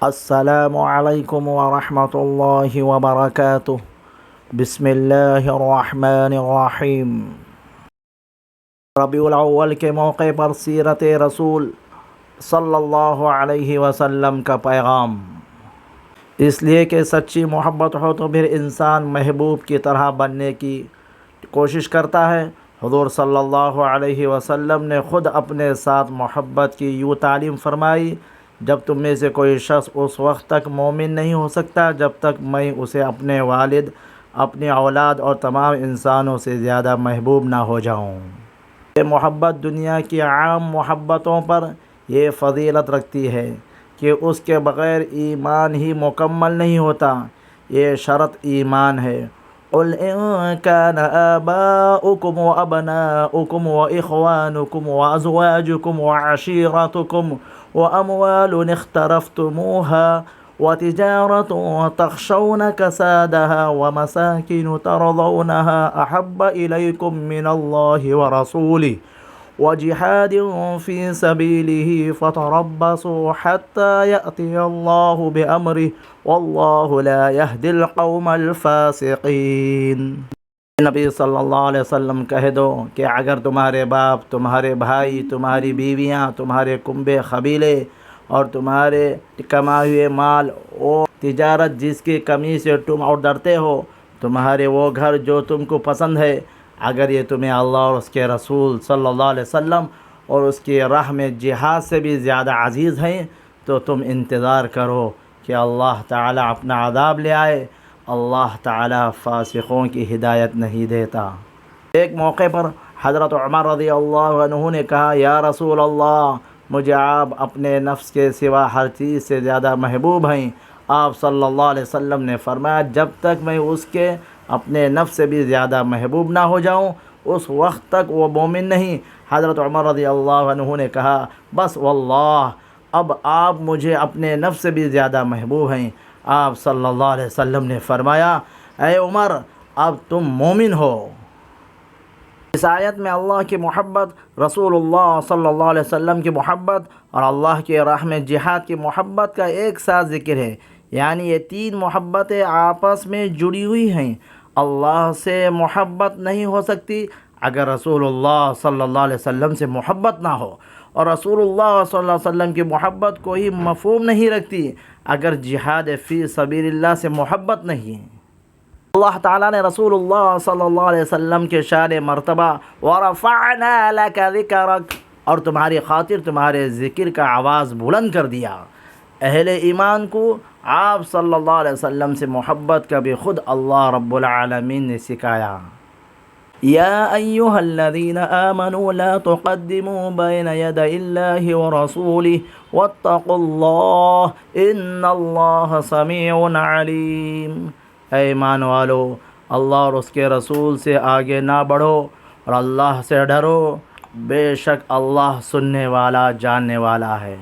السلام علیکم ورحمۃ اللہ وبرکاتہ۔ بسم اللہ الرحمن الرحیم۔ ربیع الاول کے موقع پر سیرت رسول صلی اللہ علیہ وسلم کا پیغام، اس لیے کہ سچی محبت ہو تو پھر انسان محبوب کی طرح بننے کی کوشش کرتا ہے۔ حضور صلی اللہ علیہ وسلم نے خود اپنے ساتھ محبت کی یوں تعلیم فرمائی: جب تم میں سے کوئی شخص اس وقت تک مومن نہیں ہو سکتا جب تک میں اسے اپنے والد، اپنی اولاد اور تمام انسانوں سے زیادہ محبوب نہ ہو جاؤں۔ یہ محبت دنیا کی عام محبتوں پر یہ فضیلت رکھتی ہے کہ اس کے بغیر ایمان ہی مکمل نہیں ہوتا۔ یہ شرط ایمان ہے۔ قُلْ إِن كَانَ آبَاؤُكُمْ وَأَبْنَاؤُكُمْ وَإِخْوَانُكُمْ وَأَزْوَاجُكُمْ وَعَشِيرَتُكُمْ وَأَمْوَالٌ اقْتَرَفْتُمُوهَا وَتِجَارَةٌ تَخْشَوْنَ كَسَادَهَا وَمَسَاكِنُ تَرْضَوْنَهَا أَحَبَّ إِلَيْكُم مِّنَ اللَّهِ وَرَسُولِهِ وَجِهَادٍ فِي سَبِيلِهِ فَتَرَبَّصُوا حَتَّى يَأْتِيَ اللَّهُ بِأَمْرِهِ وَاللَّهُ لَا يَهْدِي الْقَوْمَ الْفَاسِقِينَ۔ نبی صلی اللہ علیہ وسلم کہہ دو کہ اگر تمہارے باپ، تمہارے بھائی، تمہاری بیویاں، تمہارے کنبے قبیلے اور تمہارے کمائے ہوئے مال اور تجارت جس کی کمی سے تم اور ڈرتے ہو، تمہارے وہ گھر جو تم کو پسند ہے، اگر یہ تمہیں اللہ اور اس کے رسول صلی اللہ علیہ وسلم اور اس کی راہ میں جہاد سے بھی زیادہ عزیز ہیں، تو تم انتظار کرو کہ اللہ تعالیٰ اپنا عذاب لے آئے۔ اللہ تعالیٰ فاسقوں کی ہدایت نہیں دیتا۔ ایک موقع پر حضرت عمر رضی اللہ عنہ نے کہا: یا رسول اللہ، مجھے آپ اپنے نفس کے سوا ہر چیز سے زیادہ محبوب ہیں۔ آپ صلی اللہ علیہ وسلم نے فرمایا: جب تک میں اس کے اپنے نفس سے بھی زیادہ محبوب نہ ہو جاؤں اس وقت تک وہ مومن نہیں۔ حضرت عمر رضی اللہ عنہ نے کہا: بس واللہ، اب آپ مجھے اپنے نفس سے بھی زیادہ محبوب ہیں۔ آپ صلی اللہ علیہ وسلم نے فرمایا: اے عمر، اب تم مومن ہو۔ اس آیت میں اللہ کی محبت، رسول اللہ صلی اللہ علیہ وسلم کی محبت اور اللہ کی راہ میں جہاد کی محبت کا ایک ساتھ ذکر ہے، یعنی یہ تین محبتیں آپس میں جڑی ہوئی ہیں۔ اللہ سے محبت نہیں ہو سکتی اگر رسول اللہ صلی اللہ علیہ وسلم سے محبت نہ ہو، اور رسول اللہ صلی اللہ علیہ وسلم کی محبت کوئی مفہوم نہیں رکھتی اگر جہاد فی سبیل اللہ سے محبت نہیں۔ اللہ تعالیٰ نے رسول اللہ صلی اللہ علیہ وسلم کے شان مرتبہ وَرَفَعْنَا لَكَ ذِكْرَكَ اور تمہاری خاطر تمہارے ذکر کا آواز بلند کر دیا۔ اہل ایمان کو آپ صلی اللہ علیہ وسلم سے محبت کا بھی خود اللہ رب العالمین نے سکھایا۔ یا ایھا الذین آمنوا لا تقدموا بین یدی اللہ ورسولہ واتقوا اللہ ان اللہ سمیع علیم۔ اے ایمان والو، اللہ اور اس کے رسول سے آگے نہ بڑھو اور اللہ سے ڈرو، بے شک اللہ سننے والا، جاننے والا ہے۔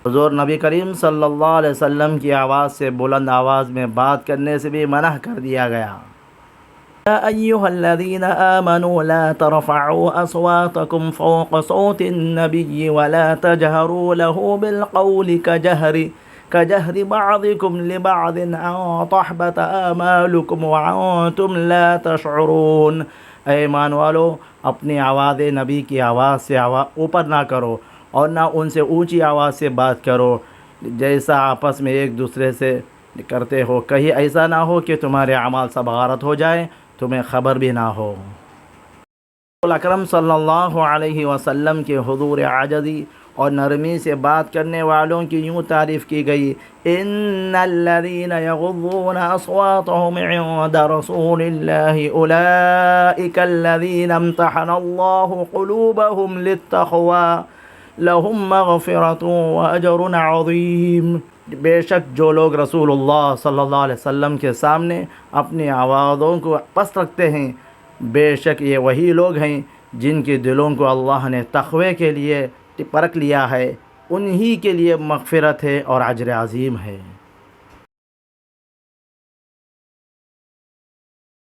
حضور نبی کریم صلی اللہ علیہ وسلم کی آواز سے بلند آواز میں بات کرنے سے بھی منع کر دیا گیا۔ یا ایھا الذین آمنوا لا ترفعوا اصواتکم فوق صوت النبی ولا تجہروا له بالقول كجهر بعضكم لبعض ان تحبط آمالكم وانتم لا تشعرون۔ اے ایمان والو، اپنی آواز نبی کی آواز سے اوپر نہ کرو اور نہ ان سے اونچی آواز سے بات کرو جیسا آپس میں ایک دوسرے سے کرتے ہو، کہیں ایسا نہ ہو کہ تمہارے اعمال سب غارت ہو جائیں، تمہیں خبر بھی نہ ہو۔ رسول اکرم صلی اللہ علیہ وسلم کے حضور عاجزی اور نرمی سے بات کرنے والوں کی یوں تعریف کی گئی: ان الذین یغضون اصواتهم عند رسول اللہ اولئک الذین امتحن اللہ قلوبهم للتقوی لهم مغفرۃ واجر عظیم۔ بے شک جو لوگ رسول اللہ صلی اللہ علیہ وسلم کے سامنے اپنی آوازوں کو پست رکھتے ہیں، بے شک یہ وہی لوگ ہیں جن کے دلوں کو اللہ نے تقوی کے لیے پرکھ لیا ہے، انہی کے لیے مغفرت ہے اور اجر عظیم ہے۔